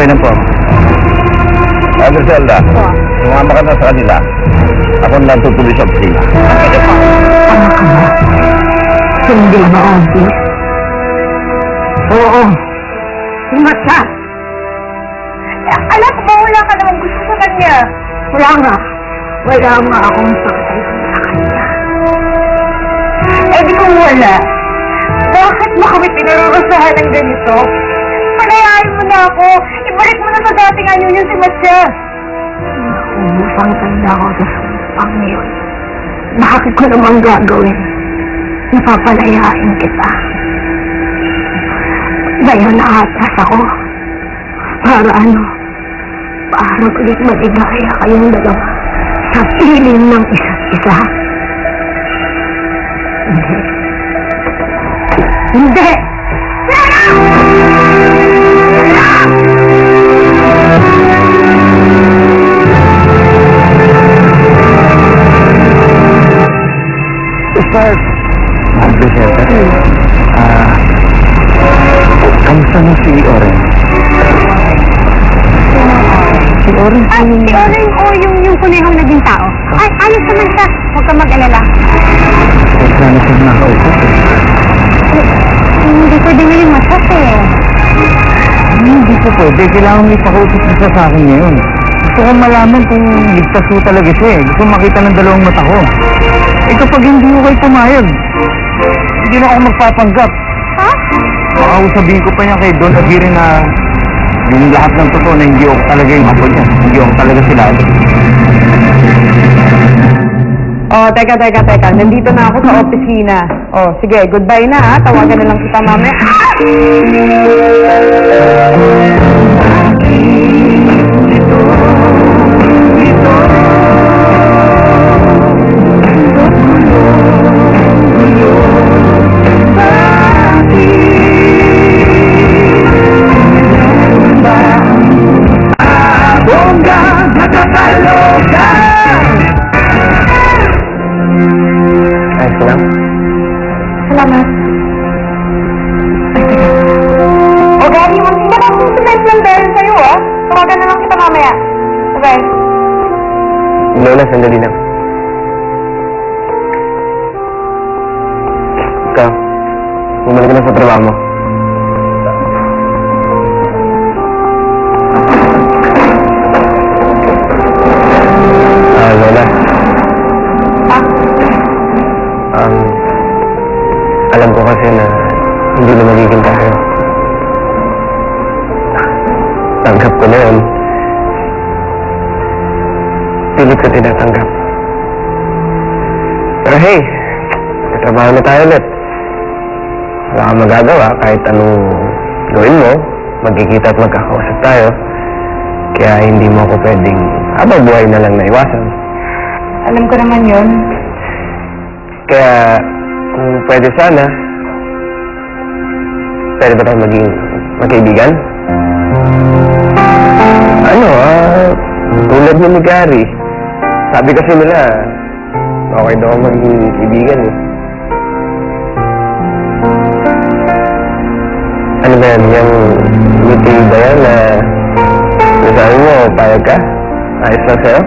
Okay na po. Griselda, sumama ka na sa kanila. Ako na tutuloy sa opisina. Sige po. Ano ka ba? Hindi ba obvious? Oo. Mata. Alam ko, wala ka naman gusto sa kanya. Wala nga. Wala nga akong sakay sa kanya. Eh di kung wala, bakit mo kami pinarurusahan ng ganito? Palayain mo na ako. Ibalik mo na sa dating anyo niyo si Matya. Naubusang tanda ako sa sumpang yun. Bakit ko naman gagawin? Napapalayain kita. Ngayon naatas ako. Para ano? Para ulit maligaya kayong dalawa sa piling ng isa't isa. Hindi. Hindi! Start. Griselda. Kamusta na si Oren? Si Oren? Ah, si Oren o yung kunihong naging tao. Ay, ayos naman siya. Huwag kang mag-alala. Wala na siya nakausap eh. Hindi pwede ngayon masas eh. Hindi po pwede. Kailangan may pakausap siya sa akin ngayon. Gusto ko malaman kung ligtas ko talaga siya eh. Gusto makita ng dalawang mata ko. Eh kapag hindi ko kayo pumayag, hindi na ako magpapanggap. Ha? Baka sabihin ko pa niya kay Don Aguirre na yung lahat ng totoo na hindi ako talaga yung apo niya. Hindi ako talaga sila. Oh, teka. Nandito na ako sa opisina. Oh, sige, goodbye na ha. Tawagan na lang kita mamaya. Ayos lang. Salamat. O, Gary, huwag mo na akong cement lang dahil sa'yo, ah. Tawagan na lang kita mamaya. Okay? Lola, sandali lang. Ikaw, bumalik ka na sa trabaho mo. Lola. Alam ko kasi na hindi na magiging tayo. Tanggap ko na yun. Pilit ko tinatanggap. Pero hey, trabaho na tayo ulit. Wala kang magagawa kahit anong gawin mo. Magkikita at magkakausap tayo. Kaya hindi mo ako pwedeng habang buhay na lang naiwasan. Alam ko naman yun. Kaya kung pwede sana, pwede ba tayo maging magkaibigan? Tulad ni Gary. Sabi kasi nila, okay daw maging kaibigan eh. Ano ba yan? Yung meeting ba yan na sabi mo, payag ka? Ayos lang sa'yo?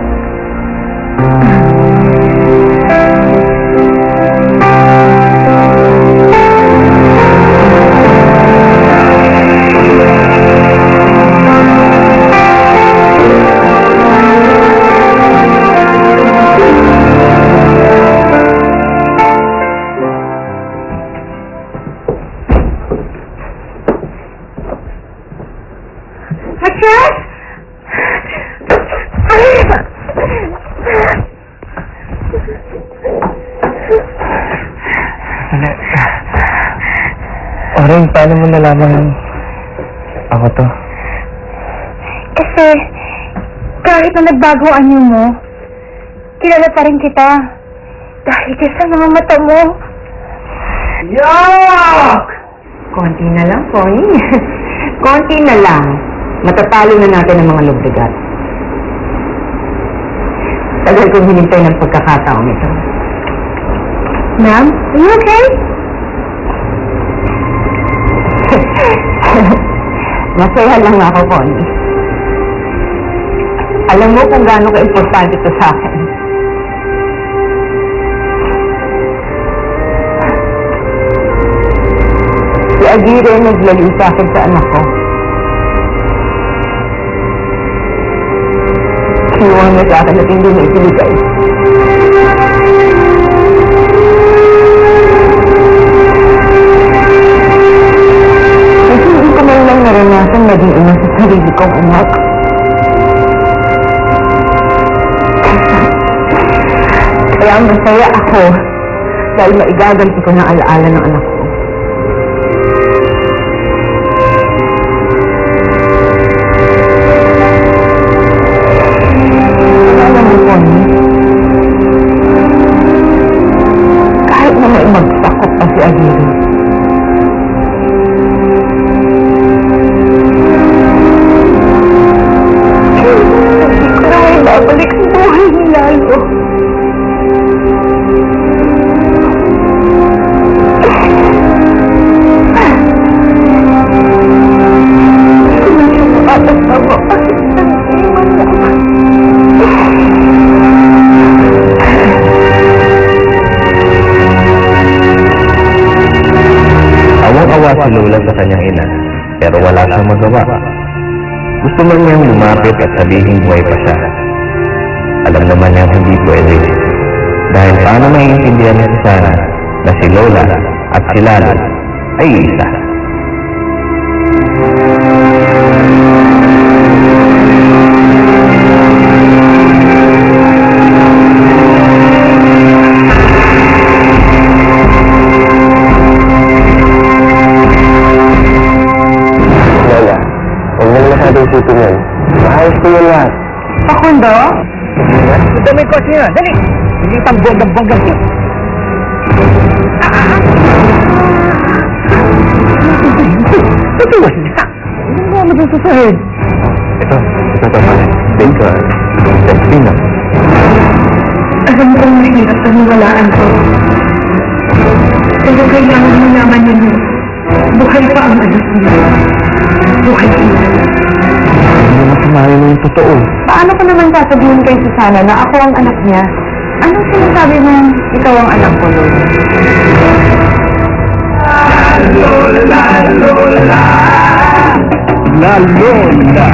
Oren, paano mo nalaman ako to? Kasi, kahit na nagbago ang anyo mo, kilala pa rin kita. Dahil ka sa mga mata mo. Yok! Konti na lang, Connie. Konti na lang. Matatalo na natin ang mga lubrigat. Tagal kong hinintay ng pagkakataon ito. Ma'am, are you okay? Masaya lang ako, Connie. Alam mo kung gaano ka-importante ito sa akin. Si Aguirre ang naglaliw sa akin sa anak ko. Kinuha niya sa akin at hindi na itinigay. Kasi hindi ko man lang naranasan maging ina sa sarili kong anak. Kaya masaya ako dahil maigaganti ko na alaala ng anak ko. Alam mo, Connie, kahit na may magsakop pa si Aguirre, hindi ko na may babalik sa buhay ni Lalo. Awang-awa si Lola sa kanyang ina, pero wala siyang magawa. Gusto man niyang lumapit at sabihin buhay pa siya. Alam naman niyang hindi pwede. Dahil paano maiintindihan niya si Sana na si Lola at si Lalo ay isa. Lola, huwag mo masyadong isipin yan. Maayos ko yan lahat. Pakundo? Ito may kotse nyo. Dali! Hindi pang bonggang-bonggang yun. Ito wala. Ano mo masususuhin? Ito naman. Bacon. Pepino. Alam kong mahirap paniwalaan ko. Pero kailangan mo naman yun. Buhay pa ang anak niya. Buhay pa. Hindi mo sumali mo yung totoo. Paano ko naman sasabihin kay Susana na ako ang anak niya? Anong sinasabi mo ikaw ang anak ko, Lola? La Lola! La Lola!